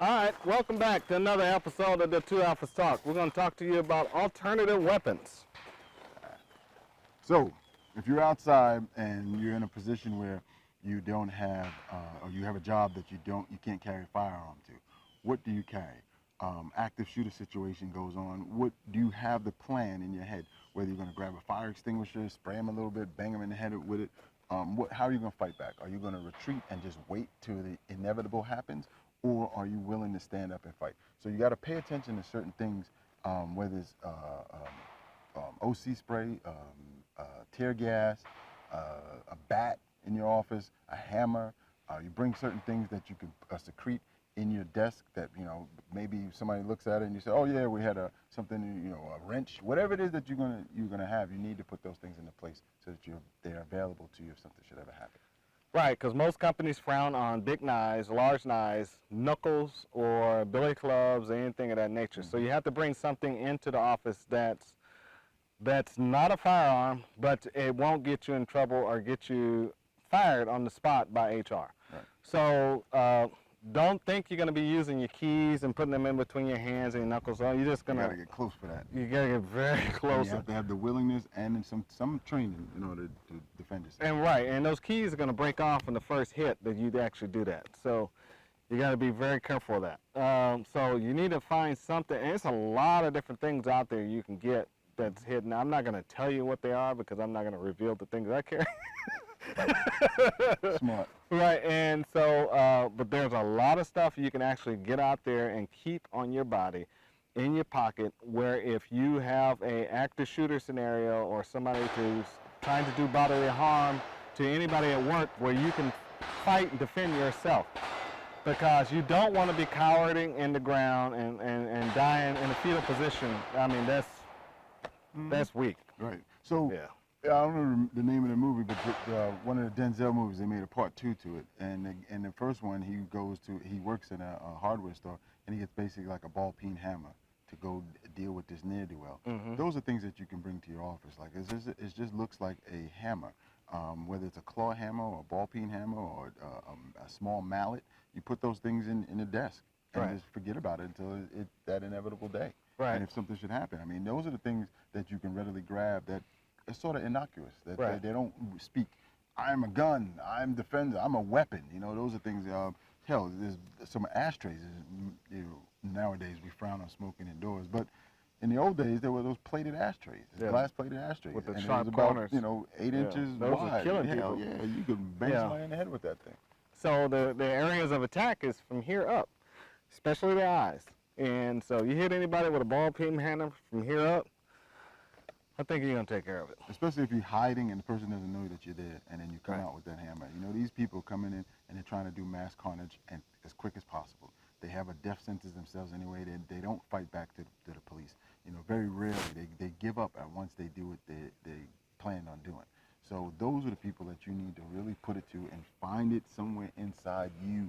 All right, welcome back to another episode of the Two Alphas Talk. We're going to talk to you about alternative weapons. So, if you're outside and you're in a position where you don't have, or you have a job that you can't carry a firearm to, what do you carry? Active shooter situation goes on. What do you have the plan in your head? Whether you're going to grab a fire extinguisher, spray them a little bit, bang them in the head with it. How are you going to fight back? Are you going to retreat and just wait till the inevitable happens? Or are you willing to stand up and fight? So you got to pay attention to certain things, whether it's OC spray, tear gas, a bat in your office, a hammer. You bring certain things that you can secrete in your desk that, maybe somebody looks at it and you say, oh yeah, we had a wrench. Whatever it is that you're gonna have, you need to put those things into place so that they're available to you if something should ever happen. Right, because most companies frown on big knives, large knives, knuckles, or billy clubs, or anything of that nature. So you have to bring something into the office that's not a firearm, but it won't get you in trouble or get you fired on the spot by HR. Right. So don't think you're going to be using your keys and putting them in between your hands and your knuckles. You're just going to... You got to get close for that. You got to get very close. You have to have the willingness and some training in order to defend yourself. And right, and those keys are going to break off in the first hit that you actually do that. So you got to be very careful of that. So you need to find something, and it's a lot of different things out there you can get that's hidden. I'm not going to tell you what they are because I'm not going to reveal the things I carry. Smart. Right, and so, but there's a lot of stuff you can actually get out there and keep on your body, in your pocket, where if you have a active shooter scenario or somebody who's trying to do bodily harm to anybody at work, where you can fight and defend yourself. Because you don't want to be cowering in the ground and dying in a fetal position. I mean, that's weak. Right. So, yeah. I don't know the name of the movie, but one of the Denzel movies, they made a part 2 to it. And in the first one, he works in a hardware store, and he gets basically like a ball-peen hammer to go deal with this ne'er-do-well. Those are things that you can bring to your office. Like it just looks like a hammer, whether it's a claw hammer or a ball-peen hammer or a small mallet. You put those things in the desk and just forget about it until that inevitable day. Right. And if something should happen, I mean, those are the things that you can readily grab that. It's sort of innocuous, that they don't speak, I'm a gun, I'm defender, I'm a weapon. Those are things, hell, there's some ashtrays. Nowadays we frown on smoking indoors, but in the old days there were those plated ashtrays, glass plated ashtrays. With the and sharp it was about, corners. 8 inches those wide. are killing Hell, people. yeah, you could bang somebody in the head with that thing. So the areas of attack is from here up, especially the eyes. And so you hit anybody with a ball-peen hammer from here up, I think you're going to take care of it. Especially if you're hiding and the person doesn't know that you're there, and then you come out with that hammer. These people coming in and they're trying to do mass carnage and as quick as possible. They have a death sentence themselves anyway. They don't fight back to the police. Very rarely. They give up once they do what they planned on doing. So those are the people that you need to really put it to and find it somewhere inside you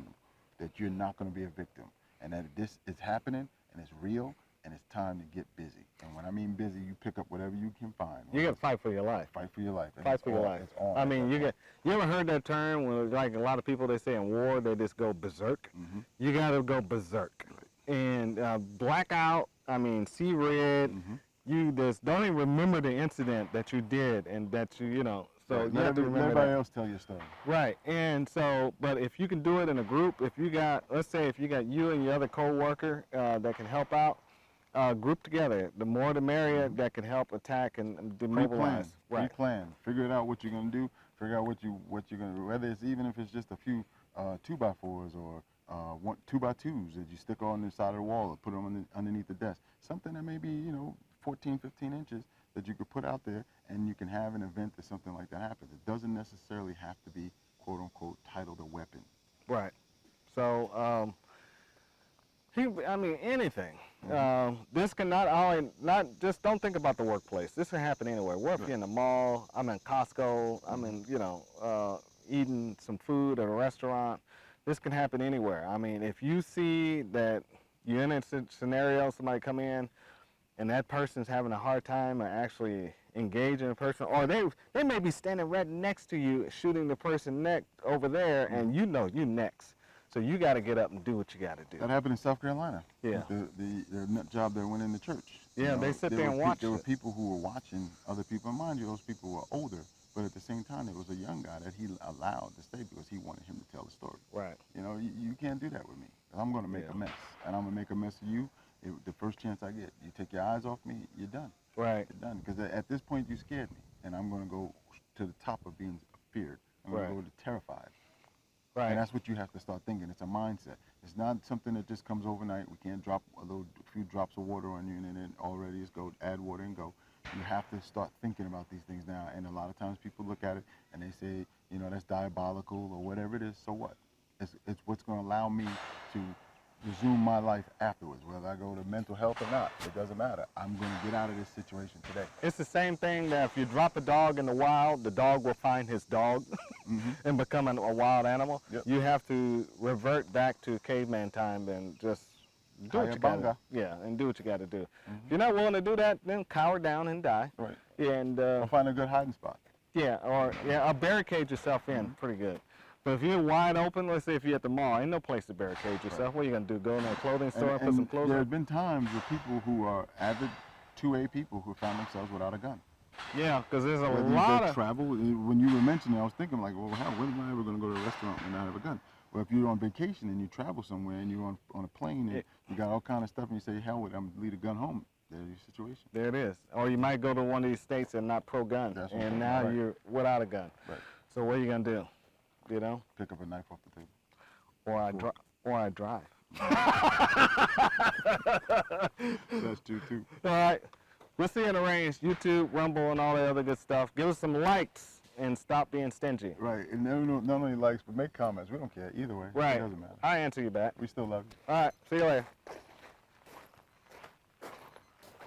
that you're not going to be a victim. And that this is happening and it's real. And it's time to get busy. And when I mean busy, you pick up whatever you can find. You got to fight for your life. Fight for your life. Fight for your life. It's on. I mean, you ever heard that term when, like a lot of people, they say in war, they just go berserk? You got to go berserk. Right. And blackout, I mean, see red, you just don't even remember the incident that you did and that so right. you have to remember everybody else tell your story. Right, and so, but if you can do it in a group, if you got, let's say if you got you and your other co-worker that can help out, group together. The more the merrier. That can help attack and demobilize. Pre-plan. Figure it out what you're going to do. Figure out what you're going to do. Whether it's even if it's just a few 2x4s or 2x2s that you stick on the side of the wall or put them underneath the desk. Something that may be 14, 15 inches that you could put out there, and you can have an event that something like that happens. It doesn't necessarily have to be quote unquote titled a weapon. Right. So. I mean, anything. This can not just don't think about the workplace. This can happen anywhere. Whether you're in the mall, I'm in Costco, I'm in, eating some food at a restaurant. This can happen anywhere. I mean, if you see that you're in a scenario, somebody come in, and that person's having a hard time actually engaging a person, or they may be standing right next to you, shooting the person neck over there, and you next. So you got to get up and do what you got to do. That happened in South Carolina. Yeah. The nut job that went in the church. Yeah, they sit there and watch There were it. people who were watching other people. And mind you, those people were older, but at the same time, there was a young guy that he allowed to stay because he wanted him to tell the story. Right. You know, you can't do that with me. 'Cause I'm going to make Yeah. a mess, and I'm going to make a mess of you. The first chance I get, you take your eyes off me, you're done. Right. You're done. Because at this point, you scared me, and I'm going to go to the top of being feared. I'm going Right. to go to terrified. Right. And that's what you have to start thinking. It's a mindset. It's not something that just comes overnight. We can't drop a few drops of water on you and then already it's go, add water and go. You have to start thinking about these things now. And a lot of times people look at it and they say, you know, that's diabolical or whatever it is. So what? It's what's going to allow me to resume my life afterwards, whether I go to mental health or not. It doesn't matter. I'm going to get out of this situation today. It's the same thing that if you drop a dog in the wild, the dog will find his dog and become a wild animal. Yep. You have to revert back to caveman time and just do what you got to Cowabunga. Yeah, and do what you got to do. If you're not willing to do that, then cower down and die. Right. And Or find a good hiding spot. or barricade yourself in pretty good. But if you're wide open, let's say if you're at the mall, ain't no place to barricade yourself. What are you gonna do? Go in a clothing store and put some clothes there on? have been times with people who are avid 2A people who found themselves without a gun. Yeah, because there's a Whether lot they of travel. When you were mentioning, I was thinking like, well, hell, when am I ever going to go to a restaurant and not have a gun? Well, if you're on vacation and you travel somewhere and you're on a plane and you got all kind of stuff and you say, hell with it, I'm gonna leave a gun home. There's your situation. There it is. Or you might go to one of these states and not pro-gun, That's what I'm and saying, now right. you're without a gun. Right. So what are you gonna do? You know? Pick up a knife off the table. Or I drive. That's true too. All right. We'll see you in the range. YouTube, Rumble, and all that other good stuff. Give us some likes and stop being stingy. Right. And not only likes, but make comments. We don't care either way. Right. It doesn't matter. I answer you back. We still love you. All right. See you later.